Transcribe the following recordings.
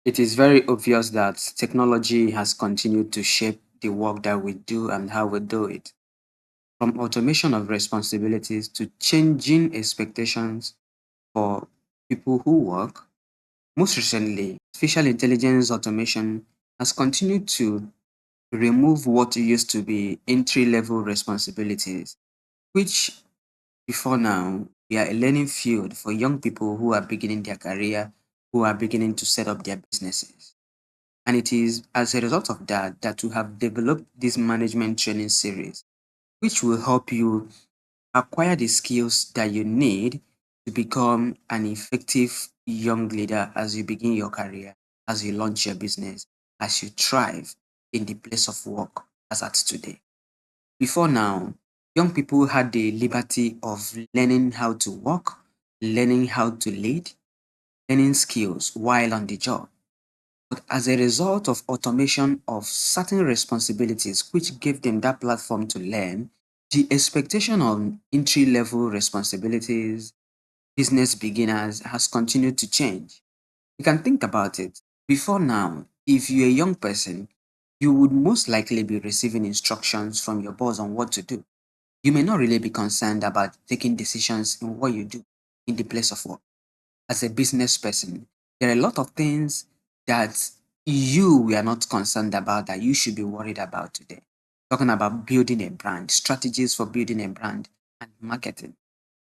It is very obvious that technology has continued to shape the work that we do and how we do it. From automation of responsibilities to changing expectations for people who work, most recently, artificial intelligence automation has continued to remove what used to be entry level responsibilities, which before now we are a learning field for young people who are beginning their career, who are beginning to set up their businesses. And it is as a result of that we have developed this management training series, which will help you acquire the skills that you need to become an effective young leader as you begin your career, as you launch your business, as you thrive in the place of work as at today. Before now, young people had the liberty of learning how to work, learning how to lead, learning skills while on the job. But as a result of automation of certain responsibilities, which gave them that platform to learn, the expectation on entry level responsibilities, business beginners, has continued to change. You can think about it. Before now, if you're a young person, you would most likely be receiving instructions from your boss on what to do. You may not really be concerned about taking decisions in what you do in the place of work. As a business person, there are a lot of things that you were not concerned about that you should be worried about today. Talking about building a brand, strategies for building a brand, and marketing.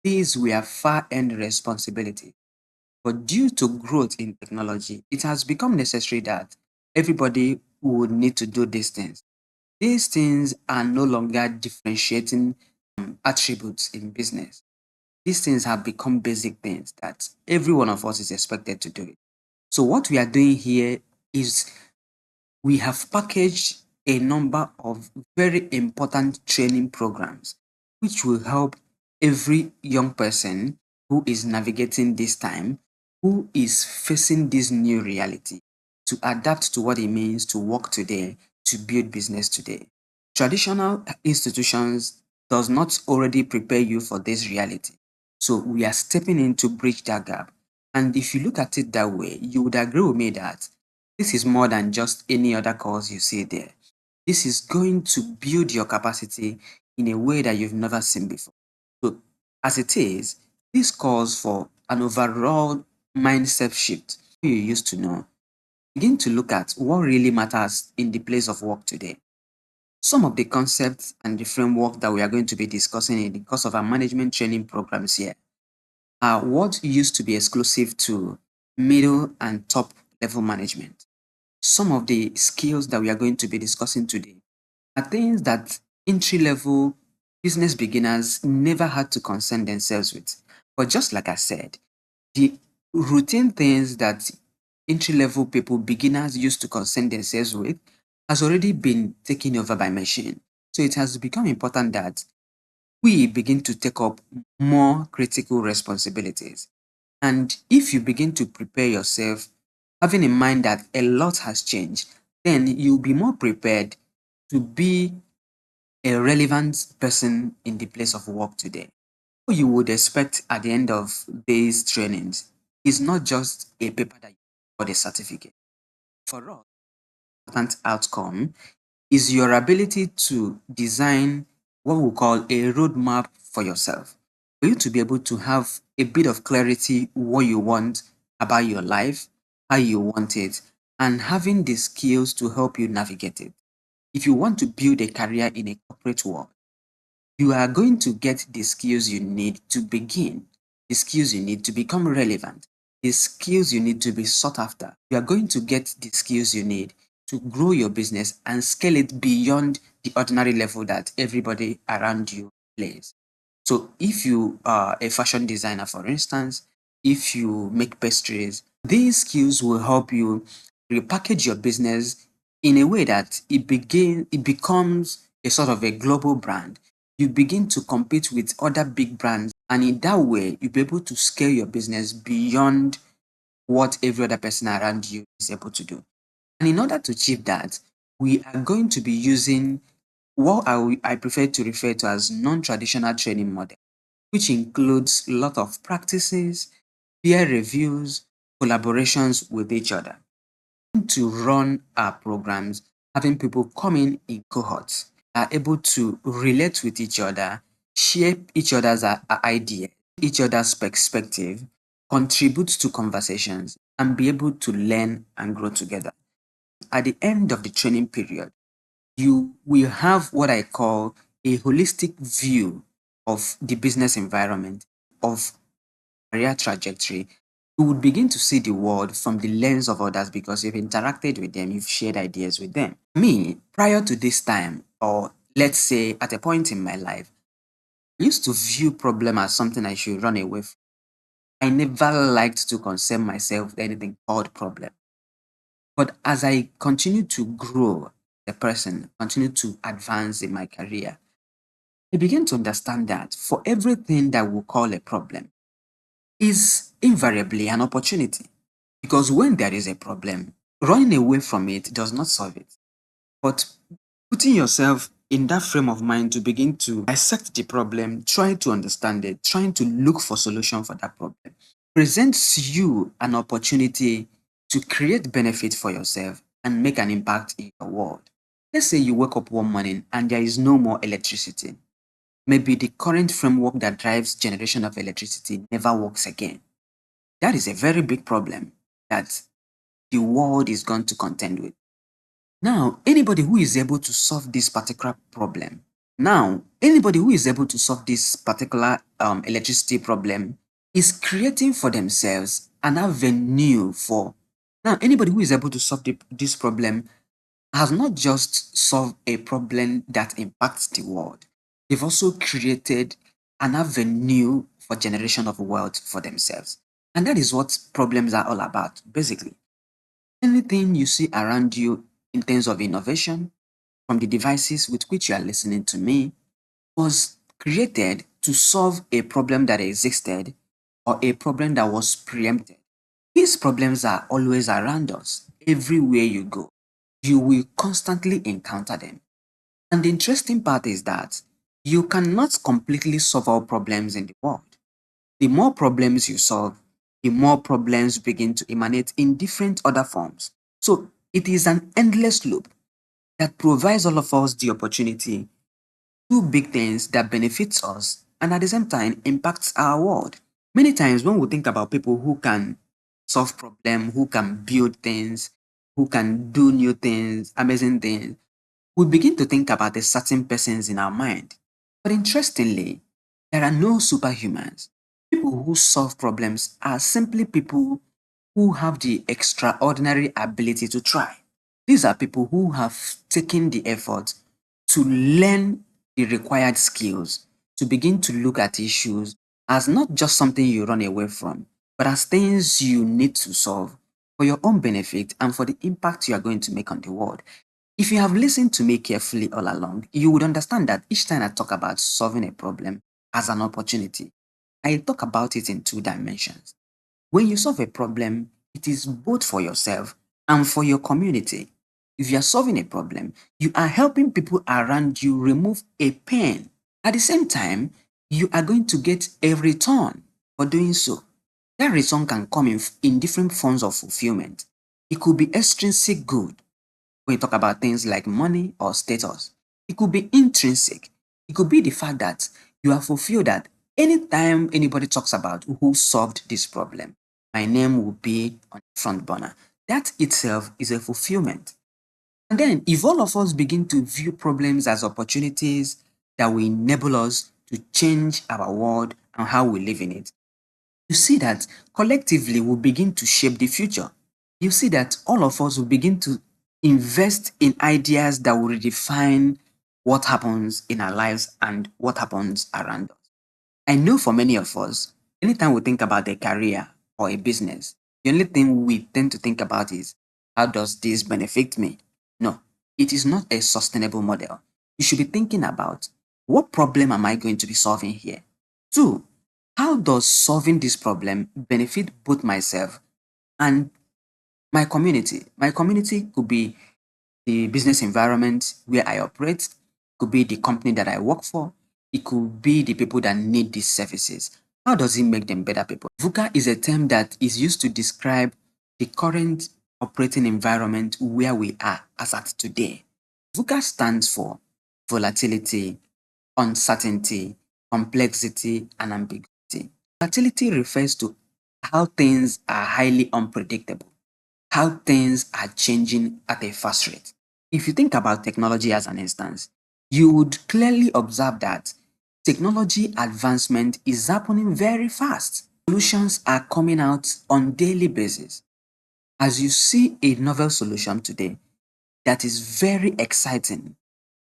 These were far end responsibility. But due to growth in technology, it has become necessary that everybody would need to do these things. These things are no longer differentiating attributes in business. These things have become basic things that every one of us is expected to do it. So what we are doing here is we have packaged a number of very important training programs which will help every young person who is navigating this time, who is facing this new reality, to adapt to what it means to work today, to build business today. Traditional institutions does not already prepare you for this reality. So we are stepping in to bridge that gap. And if you look at it that way, you would agree with me that this is more than just any other course you see there. This is going to build your capacity in a way that you've never seen before. So, as it is, this calls for an overall mindset shift you used to know. Begin to look at what really matters in the place of work today. Some of the concepts and the framework that we are going to be discussing in the course of our management training programs here are what used to be exclusive to middle and top level management. Some of the skills that we are going to be discussing today are things that entry level business beginners never had to concern themselves with. But just like I said, the routine things that entry level people, beginners used to concern themselves with, has already been taken over by machine. So it has become important that we begin to take up more critical responsibilities. And if you begin to prepare yourself, having in mind that a lot has changed, then you'll be more prepared to be a relevant person in the place of work today. What you would expect at the end of these trainings is not just a paper that you or a certificate. For us, important outcome is your ability to design what we call a roadmap for yourself. For you to be able to have a bit of clarity what you want about your life, how you want it, and having the skills to help you navigate it. If you want to build a career in a corporate world, you are going to get the skills you need to begin, the skills you need to become relevant, the skills you need to be sought after. You are going to get the skills you need to grow your business and scale it beyond the ordinary level that everybody around you plays. So, if you are a fashion designer, for instance, if you make pastries, these skills will help you repackage your business in a way that it becomes a sort of a global brand. You begin to compete with other big brands, and in that way, you'll be able to scale your business beyond what every other person around you is able to do. And in order to achieve that, we are going to be using what I prefer to refer to as non-traditional training model, which includes a lot of practices, peer reviews, collaborations with each other. to run our programs, having people come in cohorts, are able to relate with each other, share each other's idea, each other's perspective, contribute to conversations, and be able to learn and grow together. At the end of the training period, you will have what I call a holistic view of the business environment, of career trajectory. You would begin to see the world from the lens of others because you've interacted with them, you've shared ideas with them. Me, prior to this time, or let's say at a point in my life, I used to view problem as something I should run away from. I never liked to concern myself with anything called problem. But as I continue to grow as a person, continue to advance in my career, I began to understand that for everything that we call a problem is invariably an opportunity. Because when there is a problem, running away from it does not solve it. But putting yourself in that frame of mind to begin to dissect the problem, try to understand it, trying to look for solution for that problem, presents you an opportunity to create benefit for yourself and make an impact in your world. Let's say you wake up one morning and there is no more electricity. Maybe the current framework that drives generation of electricity never works again. That is a very big problem that the world is going to contend with. Now, anybody who is able to solve this particular problem, now, anybody who is able to solve this particular electricity problem is creating for themselves an avenue for. Now, anybody who is able to solve this problem has not just solved a problem that impacts the world, they've also created an avenue for generation of wealth for themselves. And that is what problems are all about, basically. Anything you see around you in terms of innovation, from the devices with which you are listening to me, was created to solve a problem that existed or a problem that was preempted. These problems are always around us. Everywhere you go, you will constantly encounter them. And the interesting part is that you cannot completely solve all problems in the world. The more problems you solve, the more problems begin to emanate in different other forms. So it is an endless loop that provides all of us the opportunity to do big things that benefits us and at the same time impacts our world. Many times when we think about people who can solve problems, who can build things, who can do new things, amazing things, we begin to think about a certain persons in our mind. But interestingly, there are no superhumans. People who solve problems are simply people who have the extraordinary ability to try. These are people who have taken the effort to learn the required skills to begin to look at issues as not just something you run away from, but as things you need to solve for your own benefit and for the impact you are going to make on the world. If you have listened to me carefully all along, you would understand that each time I talk about solving a problem as an opportunity, I talk about it in two dimensions. When you solve a problem, it is both for yourself and for your community. If you are solving a problem, you are helping people around you remove a pain. At the same time, you are going to get a return for doing so. That return can come in different forms of fulfillment. It could be extrinsic good when you talk about things like money or status. It could be intrinsic. It could be the fact that you are fulfilled that anytime anybody talks about who solved this problem, my name will be on the front burner. That itself is a fulfillment. And then, if all of us begin to view problems as opportunities that will enable us to change our world and how we live in it, you see that collectively we'll begin to shape the future. You see that all of us will begin to invest in ideas that will redefine what happens in our lives and what happens around us. I know for many of us, anytime we think about a career or a business, the only thing we tend to think about is how does this benefit me? No, it is not a sustainable model. You should be thinking about what problem am I going to be solving here? Two, how does solving this problem benefit both myself and my community? My community could be the business environment where I operate, could be the company that I work for, it could be the people that need these services. How does it make them better people? VUCA is a term that is used to describe the current operating environment where we are as at today. VUCA stands for volatility, uncertainty, complexity, and ambiguity. Volatility refers to how things are highly unpredictable, how things are changing at a fast rate. If you think about technology as an instance, you would clearly observe that technology advancement is happening very fast. Solutions are coming out on daily basis. As you see a novel solution today that is very exciting,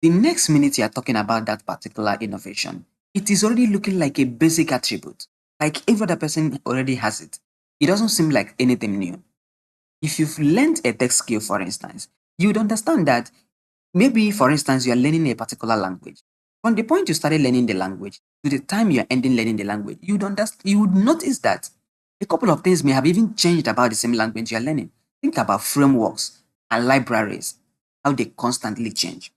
the next minute you are talking about that particular innovation, it is already looking like a basic attribute. Like every other person already has it. It doesn't seem like anything new. If you've learned a tech skill, for instance, you would understand that maybe, for instance, you are learning a particular language. From the point you started learning the language to the time you're ending learning the language, you would notice that a couple of things may have even changed about the same language you're learning. Think about frameworks and libraries, how they constantly change.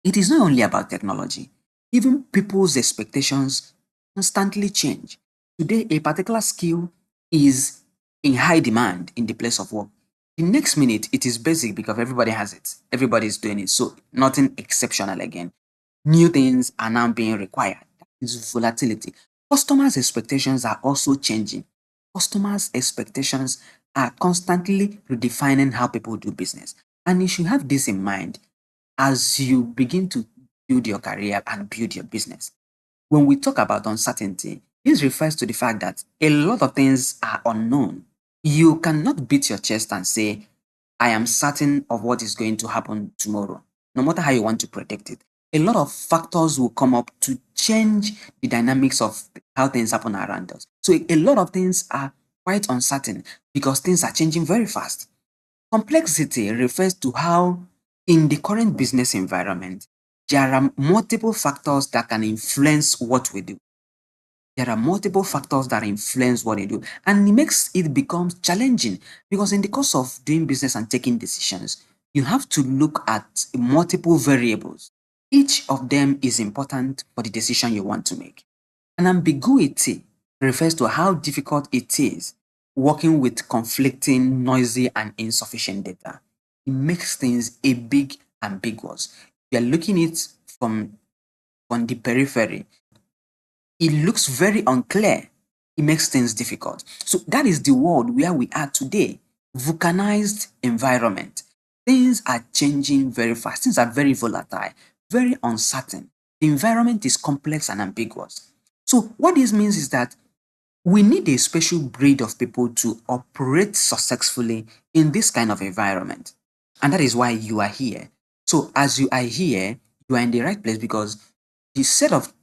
It is not only about technology, even people's expectations constantly change. Today, a particular skill is in high demand in the place of work. The next minute, it is basic because everybody has it. Everybody is doing it. So, nothing exceptional again. New things are now being required. That is volatility. Customers' expectations are also changing. Customers' expectations are constantly redefining how people do business. And you should have this in mind as you begin to build your career and build your business. When we talk about uncertainty, this refers to the fact that a lot of things are unknown. You cannot beat your chest and say, I am certain of what is going to happen tomorrow, no matter how you want to predict it. A lot of factors will come up to change the dynamics of how things happen around us. So a lot of things are quite uncertain because things are changing very fast. Complexity refers to how, in the current business environment, there are multiple factors that can influence what we do. There are multiple factors that influence what we do, and it makes it becomes challenging because in the course of doing business and taking decisions, you have to look at multiple variables. Each of them is important for the decision you want to make. An ambiguity refers to how difficult it is working with conflicting, noisy, and insufficient data. It makes things a big ambiguous. You're looking at it from on the periphery. It looks very unclear. It makes things difficult. So that is the world where we are today. Vulcanized environment. Things are changing very fast. Things are very volatile, very uncertain. The environment is complex and ambiguous. So what this means is that we need a special breed of people to operate successfully in this kind of environment. And that is why you are here. So as you are here, you are in the right place because the set of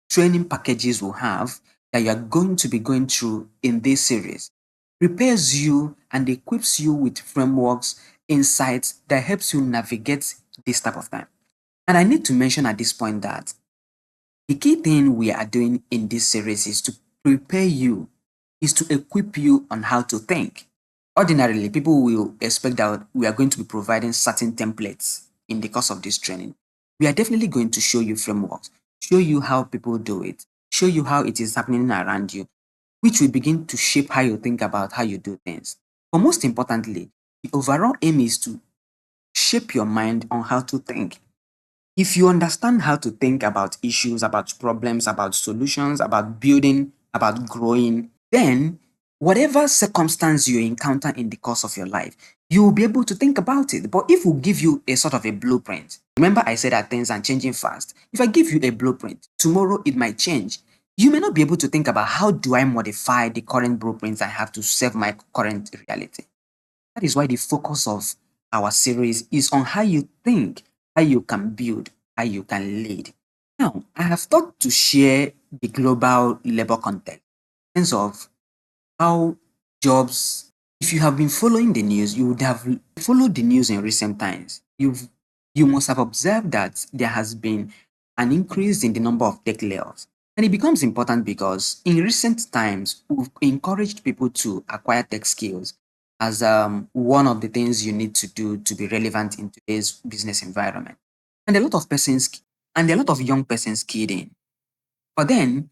training packages we have that you are going to be going through in this series prepares you and equips you with frameworks, insights that helps you navigate this type of time. And I need to mention at this point that the key thing we are doing in this series is to prepare you, is to equip you on how to think. Ordinarily, people will expect that we are going to be providing certain templates in the course of this training. We are definitely going to show you frameworks, show you how people do it, show you how it is happening around you, which will begin to shape how you think about how you do things. But most importantly, the overall aim is to shape your mind on how to think. If you understand how to think about issues, about problems, about solutions, about building, about growing, then whatever circumstance you encounter in the course of your life, you will be able to think about it. But if we give you a sort of a blueprint, remember I said that things are changing fast. If I give you a blueprint, tomorrow it might change. You may not be able to think about how do I modify the current blueprints I have to serve my current reality. That is why the focus of our series is on how you think, how you can build, how you can lead. Now, I have thought to share the global labor context in terms of how jobs, if you have been following the news, you would have followed the news in recent times. You must have observed that there has been an increase in the number of tech layoffs. And it becomes important because in recent times, we've encouraged people to acquire tech skills as one of the things you need to do to be relevant in today's business environment. And a lot of persons and a lot of young persons keyed in. But then,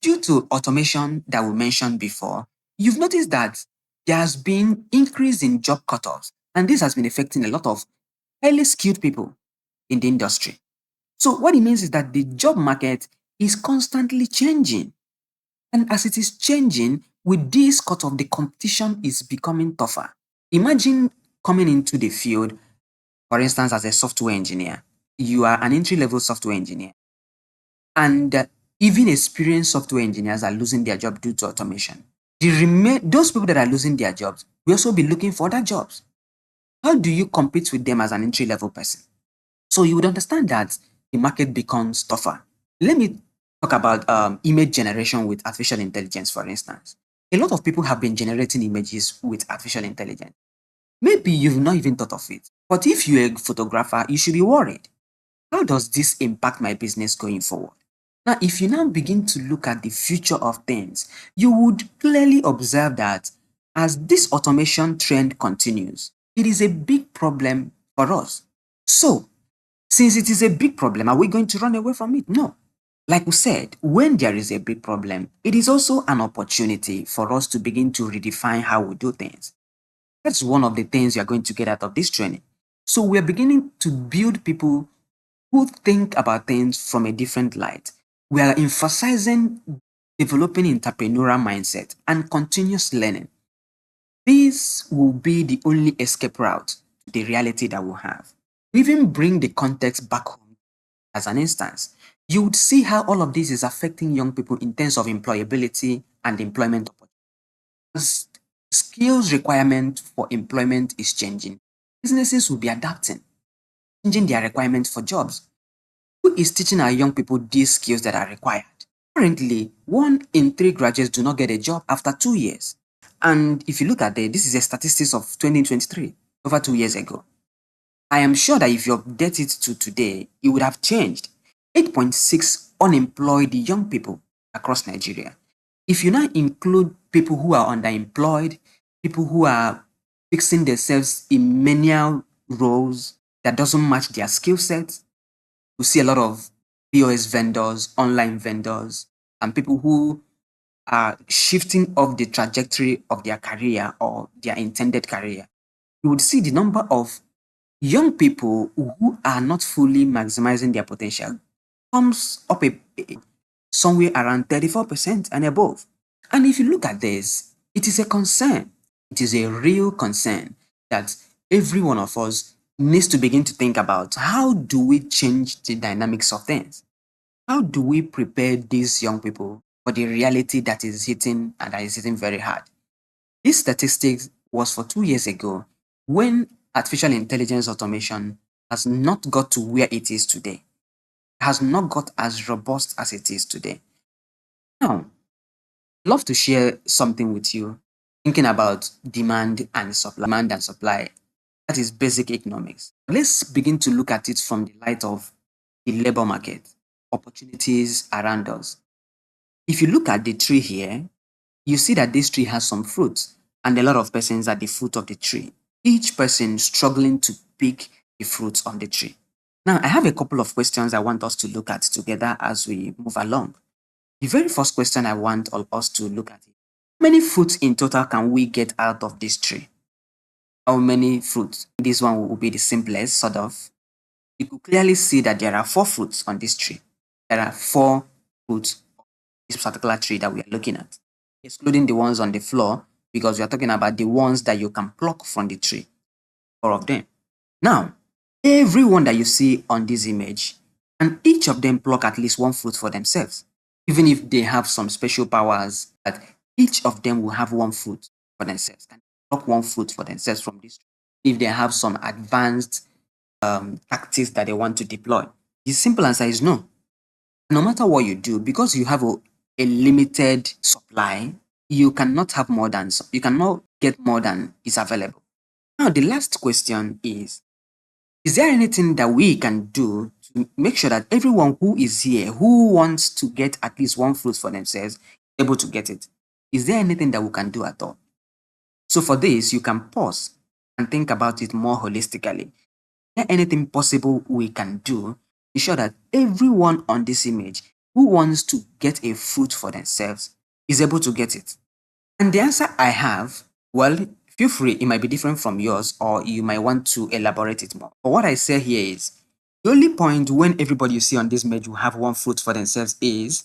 due to automation that we mentioned before, you've noticed that there has been increase in job cutoffs, and this has been affecting a lot of highly skilled people in the industry. So what it means is that the job market is constantly changing. And as it is changing, with this cutoff, the competition is becoming tougher. Imagine coming into the field, for instance, as a software engineer. You are an entry level software engineer, and even experienced software engineers are losing their job due to automation. Those people that are losing their jobs will also be looking for other jobs. How do you compete with them as an entry level person? So you would understand that the market becomes tougher. Let me talk about image generation with artificial intelligence, for instance. A lot of people have been generating images with artificial intelligence. Maybe you've not even thought of it. But if you're a photographer, you should be worried. How does this impact my business going forward? Now, if you now begin to look at the future of things, you would clearly observe that as this automation trend continues, it is a big problem for us. So, since it is a big problem, are we going to run away from it? No. Like we said, when there is a big problem, it is also an opportunity for us to begin to redefine how we do things. That's one of the things you're going to get out of this training. So we're beginning to build people who think about things from a different light. We are emphasizing developing entrepreneurial mindset and continuous learning. This will be the only escape route to the reality that we'll have. We even bring the context back home as an instance. You would see how all of this is affecting young people in terms of employability and employment opportunities. As skills requirement for employment is changing, businesses will be adapting, changing their requirements for jobs. Who is teaching our young people these skills that are required? Currently, 1 in 3 graduates do not get a job after 2 years. And if you look at it, this is a statistics of 2023, over 2 years ago. I am sure that if you update it to today, it would have changed. 8.6 unemployed young people across Nigeria. If you now include people who are underemployed, people who are fixing themselves in menial roles that doesn't match their skill set, we see a lot of POS vendors, online vendors, and people who are shifting off the trajectory of their career or their intended career. You would see the number of young people who are not fully maximizing their potential comes up somewhere around 34% and above. And if you look at this, it is a concern. It is a real concern that every one of us needs to begin to think about how do we change the dynamics of things? How do we prepare these young people for the reality that is hitting and that is hitting very hard? This statistics was for 2 years ago when artificial intelligence automation has not got to where it is today, has not got as robust as it is today. Now, love to share something with you, thinking about demand and supply. Demand and supply, that is basic economics. Let's begin to look at it from the light of the labor market, opportunities around us. If you look at the tree here, you see that this tree has some fruits and a lot of persons at the foot of the tree. Each person struggling to pick the fruits on the tree. Now, I have a couple of questions I want us to look at together as we move along. The very first question I want all us to look at is, how many fruits in total can we get out of this tree? How many fruits? This one will be the simplest, sort of. You could clearly see that there are 4 fruits on this tree. There are 4 fruits on this particular tree that we are looking at, excluding the ones on the floor, because we are talking about the ones that you can pluck from the tree, 4 of them. Now, everyone that you see on this image, and each of them pluck at least 1 fruit for themselves, even if they have some special powers, that each of them will have 1 fruit for themselves, can pluck 1 fruit for themselves from this tree. If they have some advanced tactics that they want to deploy, the simple answer is no. No matter what you do, because you have a limited supply, you cannot have more than you cannot get more than is available. Now, the last question is there anything that we can do to make sure that everyone who is here, who wants to get at least 1 fruit for themselves, is able to get it? Is there anything that we can do at all? So for this, you can pause and think about it more holistically. Is there anything possible we can do to ensure that everyone on this image who wants to get a fruit for themselves is able to get it? And the answer I have Well, feel free, it might be different from yours, or you might want to elaborate it more. But what I say here is the only point when everybody you see on this page will have one fruit for themselves is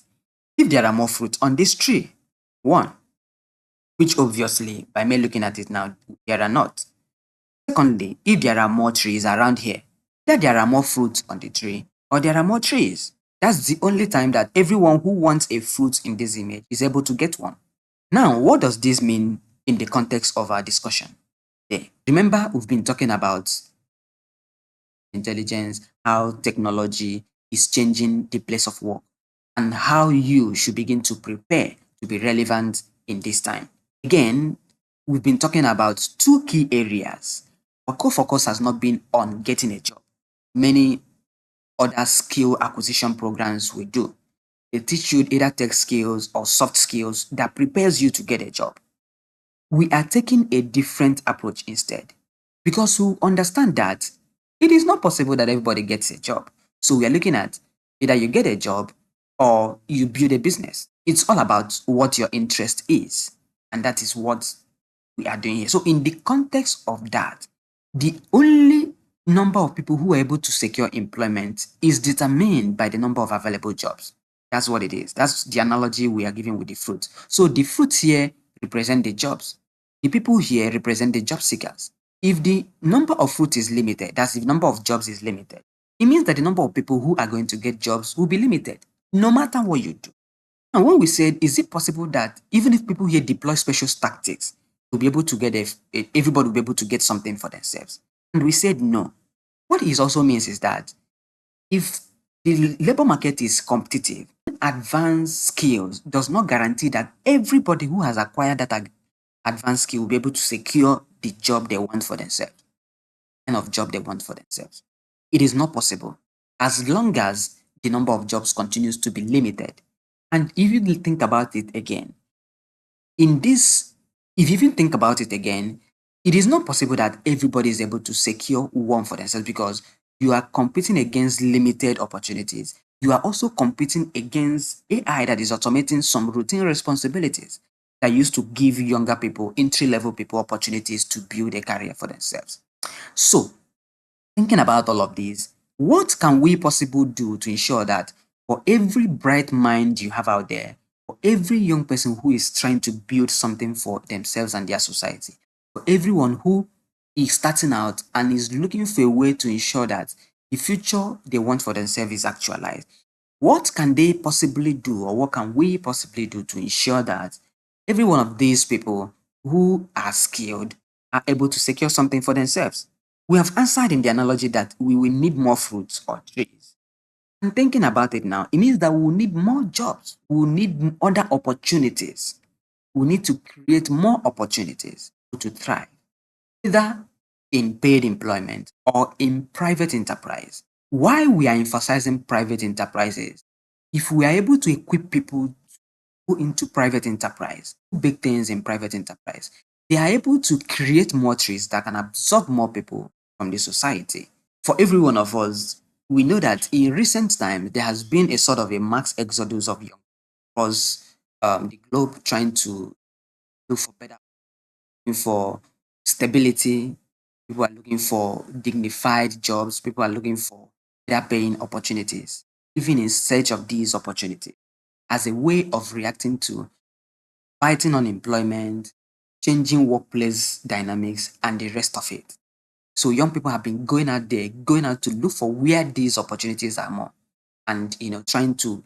if there are more fruits on this tree. One, which obviously, by me looking at it now, there are not. Secondly, if there are more trees around here, that there are more fruits on the tree or there are more trees. That's the only time that everyone who wants a fruit in this image is able to get one. Now, what does this mean in the context of our discussion? Yeah. Remember, we've been talking about intelligence, how technology is changing the place of work, and how you should begin to prepare to be relevant in this time. Again, we've been talking about two key areas. Our core focus has not been on getting a job. Many other skill acquisition programs we do. They teach you either tech skills or soft skills that prepares you to get a job. We are taking a different approach instead because we understand that it is not possible that everybody gets a job. So we are looking at either you get a job or you build a business. It's all about what your interest is. And that is what we are doing here. So, in the context of that, the only number of people who are able to secure employment is determined by the number of available jobs. That's what it is. That's the analogy we are giving with the fruit. So, the fruits here represent the jobs. The people here represent the job seekers. If the number of fruit is limited, that's if the number of jobs is limited, it means that the number of people who are going to get jobs will be limited, no matter what you do. And when we said, is it possible that even if people here deploy special tactics, will be able to get everybody will be able to get something for themselves? And we said no. What it also means is that if the labor market is competitive, advanced skills does not guarantee that everybody who has acquired that advanced skill will be able to secure the job they want for themselves, kind of job they want for themselves. It is not possible as long as the number of jobs continues to be limited. And if you think about it again, in this, if you even think about it again, it is not possible that everybody is able to secure one for themselves because you are competing against limited opportunities. You are also competing against AI that is automating some routine responsibilities that used to give younger people, entry level people, opportunities to build a career for themselves. So, thinking about all of these, what can we possibly do to ensure that for every bright mind you have out there, for every young person who is trying to build something for themselves and their society, for everyone who is starting out and is looking for a way to ensure that the future they want for themselves is actualized, what can they possibly do or what can we possibly do to ensure that every one of these people who are skilled are able to secure something for themselves? We have answered in the analogy that we will need more fruits or trees. And thinking about it now, it means that we will need more jobs. We will need other opportunities. We need to create more opportunities to thrive, either in paid employment or in private enterprise. Why we are emphasizing private enterprises? If we are able to equip people to go into private enterprise, do big things in private enterprise, they are able to create more trees that can absorb more people from the society. For every one of us, we know that in recent times there has been a sort of a mass exodus of young across the globe trying to look for better, looking for stability. People are looking for dignified jobs. People are looking for better paying opportunities, even in search of these opportunities as a way of reacting to fighting unemployment, changing workplace dynamics, and the rest of it. So young people have been going out there, going out to look for where these opportunities are more, and trying to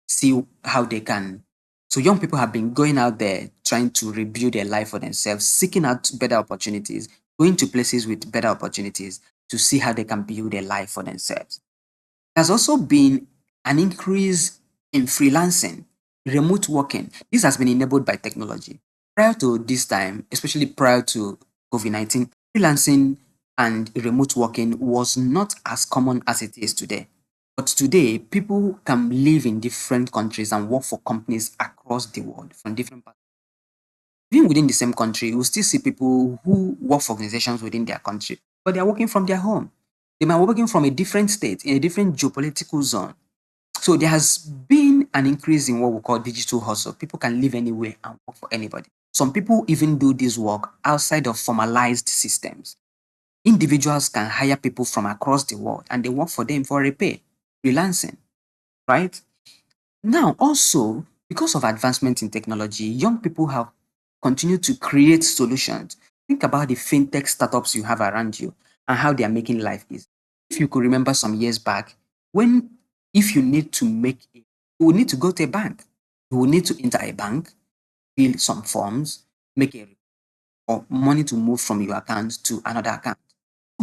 see how they can. So young people have been going out there trying to rebuild their life for themselves, seeking out better opportunities, going to places with better opportunities to see how they can build a life for themselves. There's also been an increase in freelancing, remote working. This has been enabled by technology. Prior to this time, especially prior to COVID-19, freelancing and remote working was not as common as it is today. But today, people can live in different countries and work for companies across the world from different parts. Even within the same country, you will still see people who work for organizations within their country, but they are working from their home. They might be working from a different state, in a different geopolitical zone. So there has been an increase in what we call digital hustle. People can live anywhere and work for anybody. Some people even do this work outside of formalized systems. Individuals can hire people from across the world and they work for them for a pay, freelancing, right? Now, also, because of advancement in technology, young people have continued to create solutions. Think about the fintech startups you have around you and how they are making life easy. If you could remember some years back, when if you need to you will need to go to a bank. You will need to enter a bank, fill some forms, make a or money to move from your account to another account.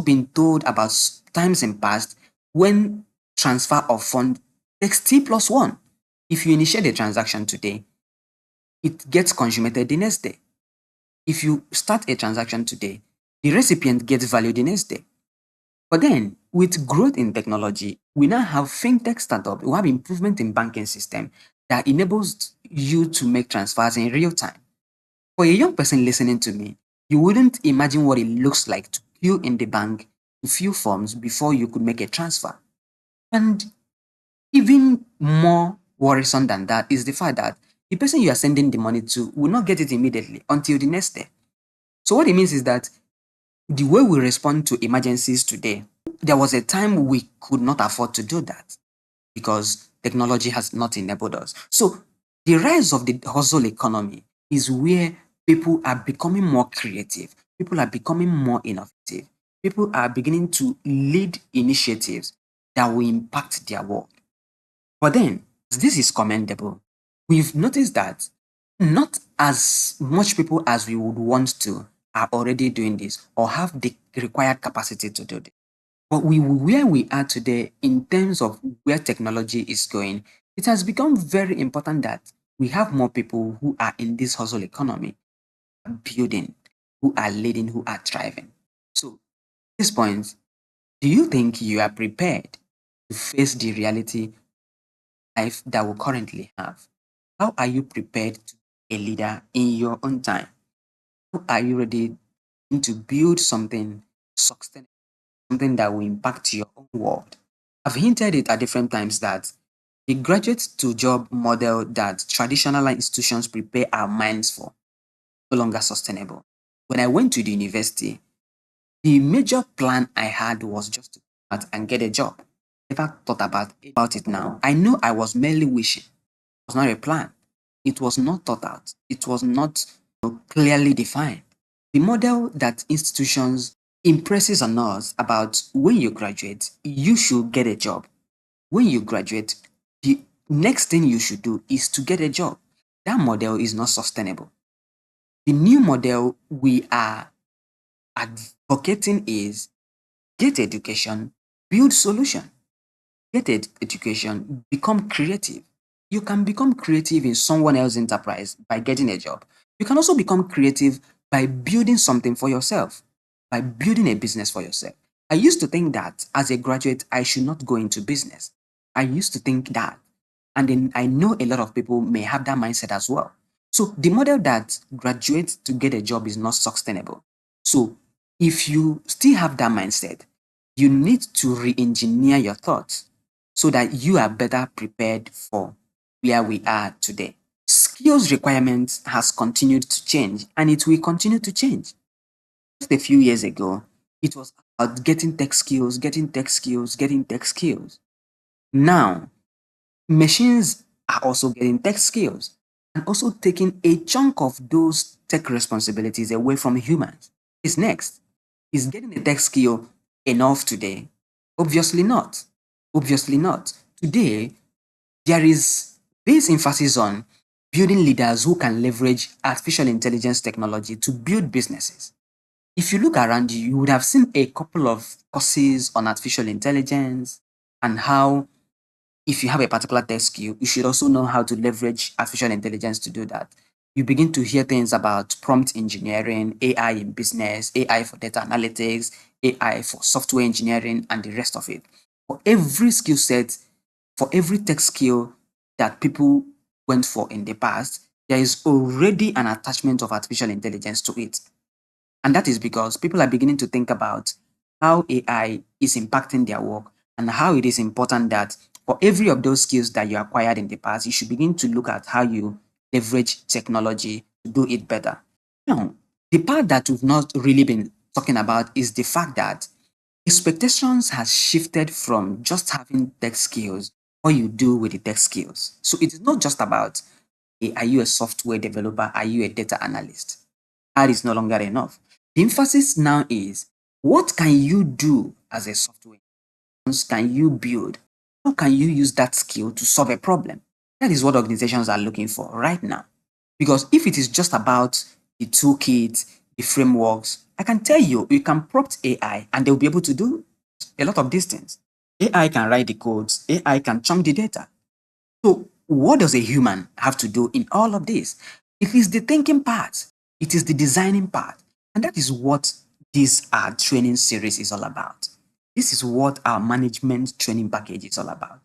Been told about times in past when transfer of fund takes T plus one. If you initiate a transaction today, it gets consummated the next day. If you start a transaction today, the recipient gets value the next day. But then, with growth in technology, we now have fintech startup. We have improvement in banking system that enables you to make transfers in real time. For a young person listening to me, you wouldn't imagine what it looks like to queue in the bank to fill forms before you could make a transfer. And even more worrisome than that is the fact that the person you are sending the money to will not get it immediately until the next day. So what it means is that the way we respond to emergencies today, there was a time we could not afford to do that because technology has not enabled us. So the rise of the hustle economy is where people are becoming more creative, people are becoming more innovative, people are beginning to lead initiatives that will impact their world. But then, this is commendable. We've noticed that not as much people as we would want to are already doing this or have the required capacity to do this. But where we are today, in terms of where technology is going, it has become very important that we have more people who are in this hustle economy, building, who are leading, who are thriving. So, at this point, do you think you are prepared to face the reality life that we currently have? How are you prepared to be a leader in your own time? How are you ready to build something sustainable, something that will impact your own world? I've hinted it at different times that the graduate to job model that traditional institutions prepare our minds for no longer sustainable. When I went to the university, the major plan I had was just to come out and get a job. Never thought about it now. I know I was merely wishing. It was not a plan. It was not thought out. It was not clearly defined. The model that institutions impresses on us about when you graduate, you should get a job. When you graduate, the next thing you should do is to get a job. That model is not sustainable. The new model we are advocating is get education, build solution. Get education, become creative. You can become creative in someone else's enterprise by getting a job. You can also become creative by building something for yourself, by building a business for yourself. I used to think that as a graduate, I should not go into business. I used to think that. And then I know a lot of people may have that mindset as well. So the model that graduates to get a job is not sustainable. So if you still have that mindset, you need to re-engineer your thoughts so that you are better prepared for where we are today. Skills requirements has continued to change and it will continue to change. Just a few years ago, it was about getting tech skills, getting tech skills, getting tech skills. Now, machines are also getting tech skills and also taking a chunk of those tech responsibilities away from humans. Is next. Is getting a tech skill enough today? Obviously not. Obviously not. Today, there is this emphasis on building leaders who can leverage artificial intelligence technology to build businesses. If you look around you, you would have seen a couple of courses on artificial intelligence and how if you have a particular tech skill, you should also know how to leverage artificial intelligence to do that. You begin to hear things about prompt engineering, AI in business, AI for data analytics, AI for software engineering, and the rest of it. For every skill set, for every tech skill that people went for in the past, there is already an attachment of artificial intelligence to it. And that is because people are beginning to think about how AI is impacting their work and how it is important that for every of those skills that you acquired in the past, you should begin to look at how you leverage technology to do it better. Now, the part that we've not really been talking about is the fact that expectations has shifted from just having tech skills, what you do with the tech skills. So it is not just about, are you a software developer? Are you a data analyst? That is no longer enough. The emphasis now is, what can you do as a software? Can you build? How can you use that skill to solve a problem? That is what organizations are looking for right now. Because if it is just about the toolkit, the frameworks, I can tell you, you can prompt AI and they'll be able to do a lot of these things. AI can write the codes, AI can chunk the data. So, what does a human have to do in all of this? It is the thinking part, it is the designing part. And that is what this our training series is all about. This is what our management training package is all about.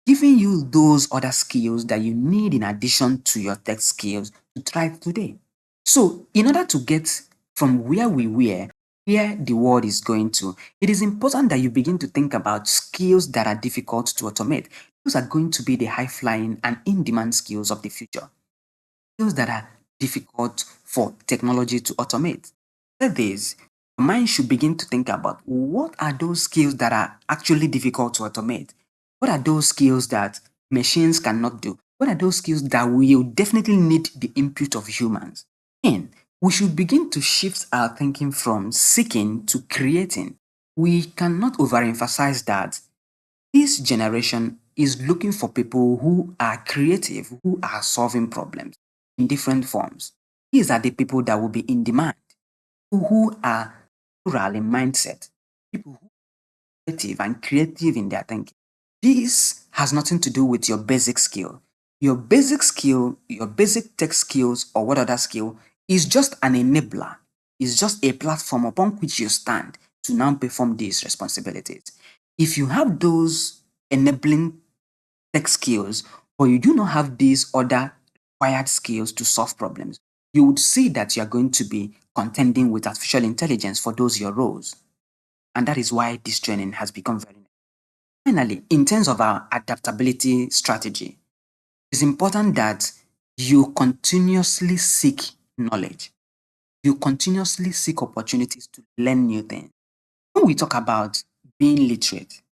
Giving you those other skills that you need in addition to your tech skills to thrive today. So, in order to get from where we were, where the world is going to, it is important that you begin to think about skills that are difficult to automate. Those are going to be the high flying and in demand skills of the future. Skills that are difficult for technology to automate. After this, your mind should begin to think about, what are those skills that are actually difficult to automate? What are those skills that machines cannot do? What are those skills that will definitely need the input of humans? And we should begin to shift our thinking from seeking to creating. We cannot overemphasize that this generation is looking for people who are creative, who are solving problems in different forms. These are the people that will be in demand, people who are plural in mindset, people who are creative in their thinking. This has nothing to do with your basic skill. Your basic skill, your basic tech skills, or what other skill is just an enabler, is just a platform upon which you stand to now perform these responsibilities. If you have those enabling tech skills, but you do not have these other required skills to solve problems, you would see that you are going to be contending with artificial intelligence for those your roles. And that is why this training has become very necessary. Finally, in terms of our adaptability strategy, it's important that you continuously seek knowledge. You continuously seek opportunities to learn new things. When we talk about being literate,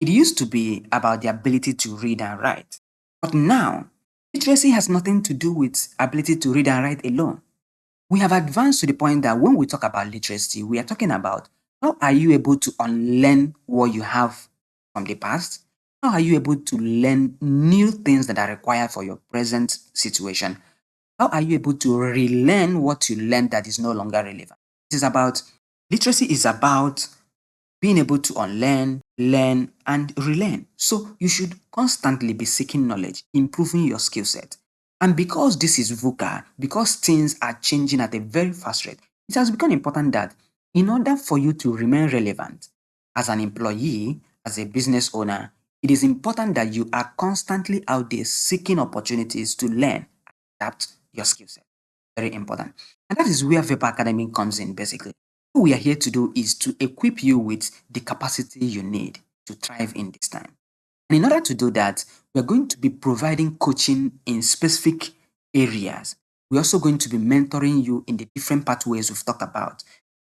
it used to be about the ability to read and write. But now, literacy has nothing to do with ability to read and write alone. We have advanced to the point that when we talk about literacy, we are talking about, how are you able to unlearn what you have from the past? How are you able to learn new things that are required for your present situation? How are you able to relearn what you learned that is no longer relevant? It is about Literacy is about being able to unlearn, learn, and relearn. So you should constantly be seeking knowledge, improving your skill set. And because this is VUCA, because things are changing at a very fast rate, it has become important that in order for you to remain relevant as an employee, as a business owner, it is important that you are constantly out there seeking opportunities to learn, adapt your skill set. Very important. And that is where Vapor Academy comes in basically. What we are here to do is to equip you with the capacity you need to thrive in this time. And in order to do that, we're going to be providing coaching in specific areas. We're also going to be mentoring you in the different pathways we've talked about.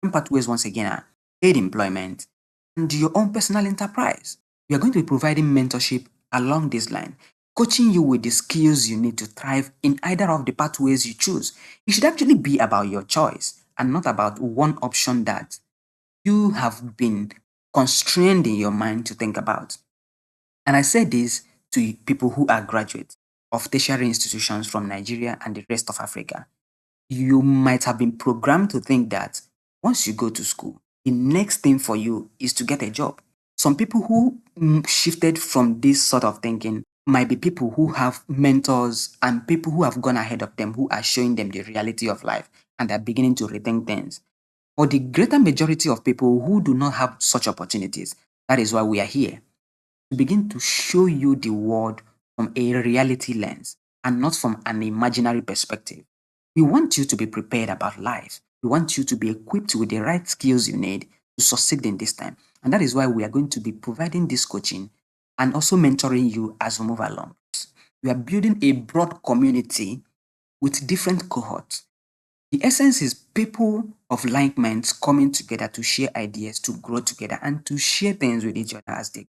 Different pathways, once again, are paid employment and your own personal enterprise. We are going to be providing mentorship along this line, coaching you with the skills you need to thrive in either of the pathways you choose. It should actually be about your choice and not about one option that you have been constrained in your mind to think about. And I say this to people who are graduates of tertiary institutions from Nigeria and the rest of Africa. You might have been programmed to think that once you go to school, the next thing for you is to get a job. Some people who shifted from this sort of thinking might be people who have mentors and people who have gone ahead of them who are showing them the reality of life and are beginning to rethink things. For the greater majority of people who do not have such opportunities, that is why we are here to begin to show you the world from a reality lens and not from an imaginary perspective. We want you to be prepared about life. We want you to be equipped with the right skills you need to succeed in this time. And that is why we are going to be providing this coaching and also mentoring you as we move along. We are building a broad community with different cohorts. The essence is people of like minds coming together to share ideas, to grow together, and to share things with each other as they.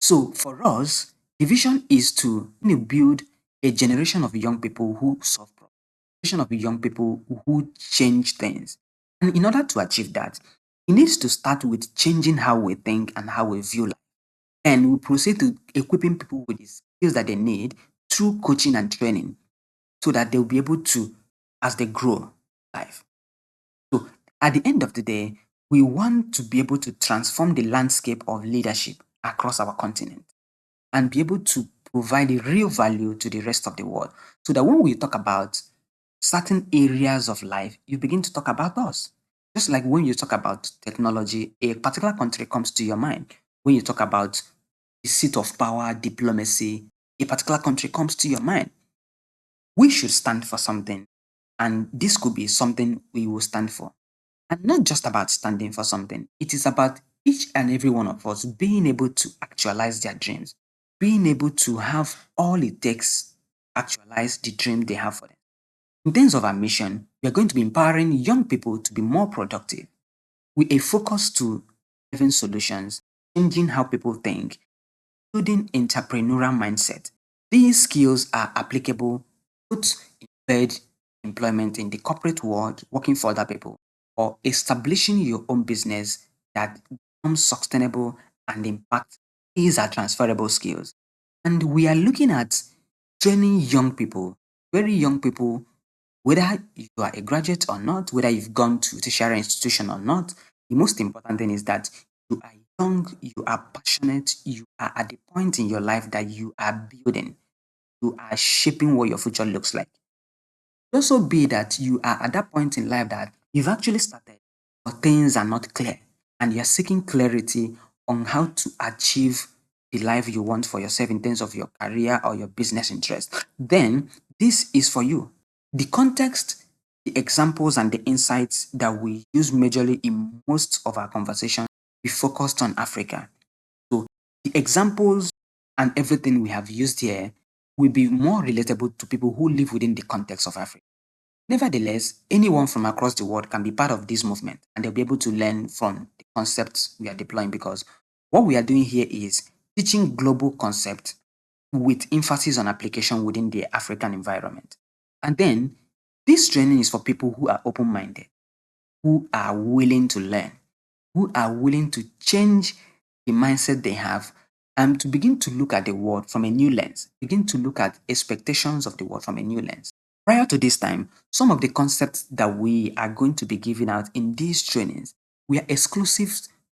So for us, the vision is to build a generation of young people who solve problems, a generation of young people who change things. And in order to achieve that, it needs to start with changing how we think and how we view life. And we proceed to equipping people with the skills that they need through coaching and training so that they'll be able to, as they grow life. So at the end of the day, we want to be able to transform the landscape of leadership across our continent and be able to provide a real value to the rest of the world. So that when we talk about certain areas of life, you begin to talk about us. Just like when you talk about technology, a particular country comes to your mind. When you talk about the seat of power, diplomacy, a particular country comes to your mind. We should stand for something, and this could be something we will stand for. And not just about standing for something, it is about each and every one of us being able to actualize their dreams, being able to have all it takes to actualize the dream they have for them. In terms of our mission, we are going to be empowering young people to be more productive with a focus to having solutions, changing how people think, building entrepreneurial mindset. These skills are applicable both in paid employment in the corporate world, working for other people, or establishing your own business that becomes sustainable and impact. These are transferable skills. And we are looking at training young people, very young people, whether you are a graduate or not, whether you've gone to tertiary institution or not. The most important thing is that you are young, you are passionate, you are at the point in your life that you are building, you are shaping what your future looks like. It also be that you are at that point in life that you've actually started, but things are not clear, and you're seeking clarity on how to achieve the life you want for yourself in terms of your career or your business interest. Then this is for you. The context, the examples, and the insights that we use majorly in most of our conversation, we focused on Africa. So the examples and everything we have used here will be more relatable to people who live within the context of Africa. Nevertheless, anyone from across the world can be part of this movement and they'll be able to learn from the concepts we are deploying because what we are doing here is teaching global concepts with emphasis on application within the African environment. And then this training is for people who are open minded, who are willing to learn, who are willing to change the mindset they have and to begin to look at the world from a new lens, begin to look at expectations of the world from a new lens. Prior to this time, some of the concepts that we are going to be giving out in these trainings were exclusive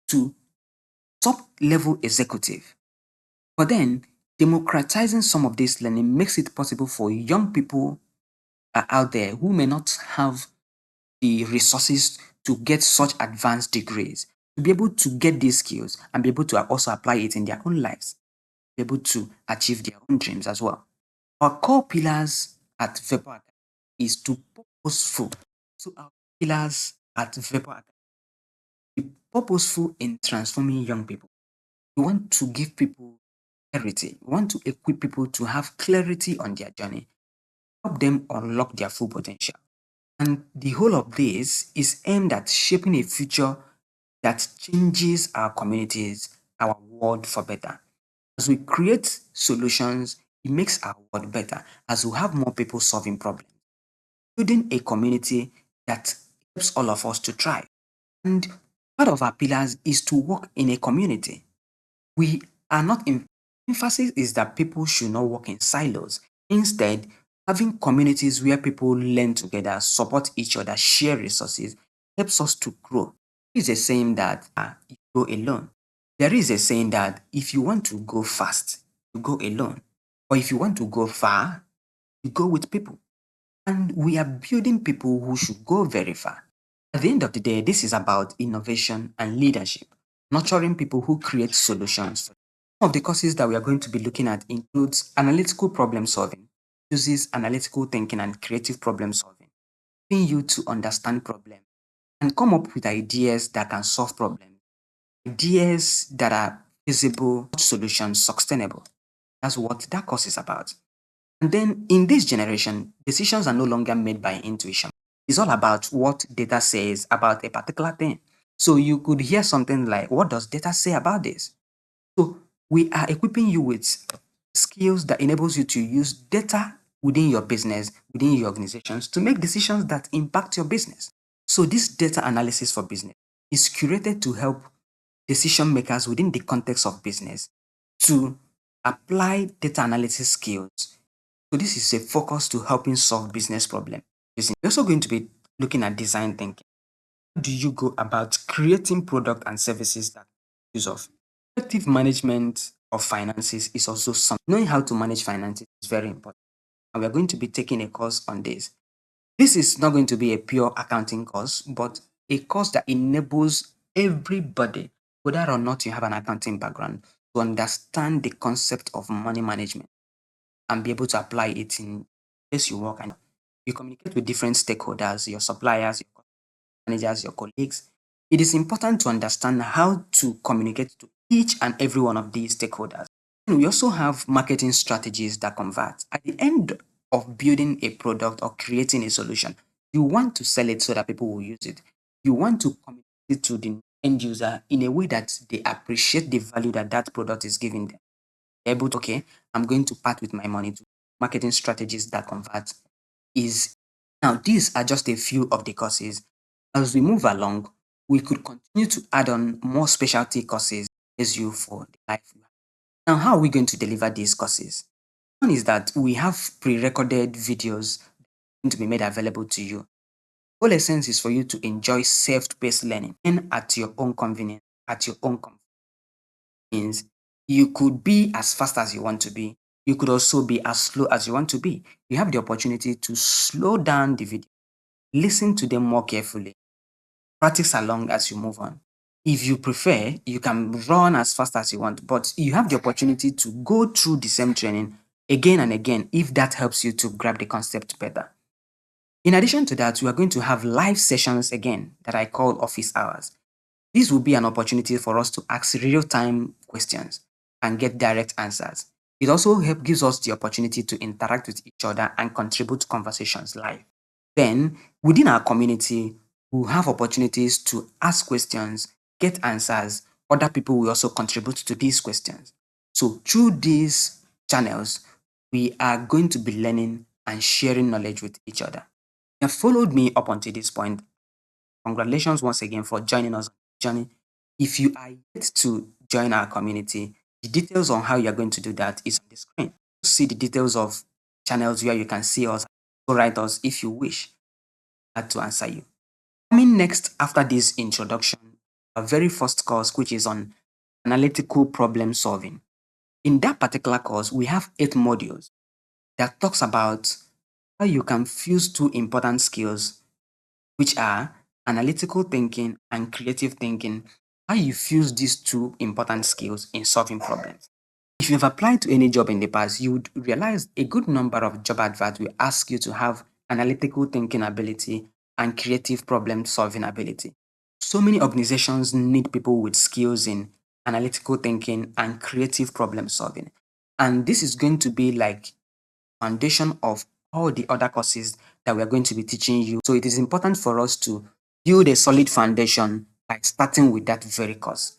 to top level executive. But then, democratizing some of this learning makes it possible for young people out there who may not have the resources to get such advanced degrees to be able to get these skills and be able to also apply it in their own lives, be able to achieve their own dreams as well. Our core pillars at Vapor Academy is to purposeful. So our pillars at Vapor Academy be purposeful in transforming young people. We want to give people clarity. We want to equip people to have clarity on their journey, help them unlock their full potential. And the whole of this is aimed at shaping a future that changes our communities, our world for better. As we create solutions, it makes our world better as we have more people solving problems, building a community that helps all of us to thrive. And part of our pillars is to work in a community. We are not in emphasis is that people should not work in silos. Instead, having communities where people learn together, support each other, share resources helps us to grow. There is a saying that you go alone. There is a saying that if you want to go fast, you go alone. Or if you want to go far, you go with people. And we are building people who should go very far. At the end of the day, this is about innovation and leadership, nurturing people who create solutions. Some of the courses that we are going to be looking at includes analytical problem solving, uses analytical thinking and creative problem solving, helping you to understand problems and come up with ideas that can solve problems, ideas that are feasible, solutions sustainable. That's what that course is about. And then in this generation, decisions are no longer made by intuition. It's all about what data says about a particular thing. So you could hear something like, what does data say about this? So we are equipping you with skills that enables you to use data within your business, within your organizations to make decisions that impact your business. So this data analysis for business is curated to help decision makers within the context of business to apply data analysis skills. So this is a focus to helping solve business problems. We're also going to be looking at design thinking. How do you go about creating product and services that use of effective management of finances is also something. Knowing how to manage finances is very important. And we're going to be taking a course on this. This is not going to be a pure accounting course, but a course that enables everybody, whether or not you have an accounting background, to understand the concept of money management and be able to apply it in place you work and you communicate with different stakeholders, your suppliers, your managers, your colleagues. It is important to understand how to communicate to each and every one of these stakeholders. We also have marketing strategies that convert. At the end of building a product or creating a solution, you want to sell it so that people will use it. You want to communicate it to the end user in a way that they appreciate the value that that product is giving them. They're able to, okay, I'm going to part with my money to marketing strategies that convert is now these are just a few of the courses. As we move along, we could continue to add on more specialty courses as you for the life. Now, how are we going to deliver these courses? One is that we have pre-recorded videos going to be made available to you. Whole essence is for you to enjoy self-paced learning and at your own convenience, at your own comfort. Means you could be as fast as you want to be. You could also be as slow as you want to be. You have the opportunity to slow down the video, listen to them more carefully, practice along as you move on. If you prefer, you can run as fast as you want, but you have the opportunity to go through the same training again and again if that helps you to grab the concept better. In addition to that, we are going to have live sessions again that I call office hours. This will be an opportunity for us to ask real-time questions and get direct answers. It also gives us the opportunity to interact with each other and contribute to conversations live. Then, within our community, we'll have opportunities to ask questions, get answers. Other people will also contribute to these questions. So, through these channels, we are going to be learning and sharing knowledge with each other. You have followed me up until this point. Congratulations once again for joining us on the journey. If you are yet to join our community, the details on how you are going to do that is on the screen. See the details of channels where you can see us, or write us if you wish to answer you. Coming next after this introduction, our very first course, which is on analytical problem solving. In that particular course, we have 8 modules that talks about how you can fuse two important skills, which are analytical thinking and creative thinking, how you fuse these two important skills in solving problems. If you've applied to any job in the past, you would realize a good number of job adverts will ask you to have analytical thinking ability and creative problem solving ability. So many organizations need people with skills in analytical thinking and creative problem solving. And this is going to be like foundation of all the other courses that we're going to be teaching you. So it is important for us to build a solid foundation by starting with that very course.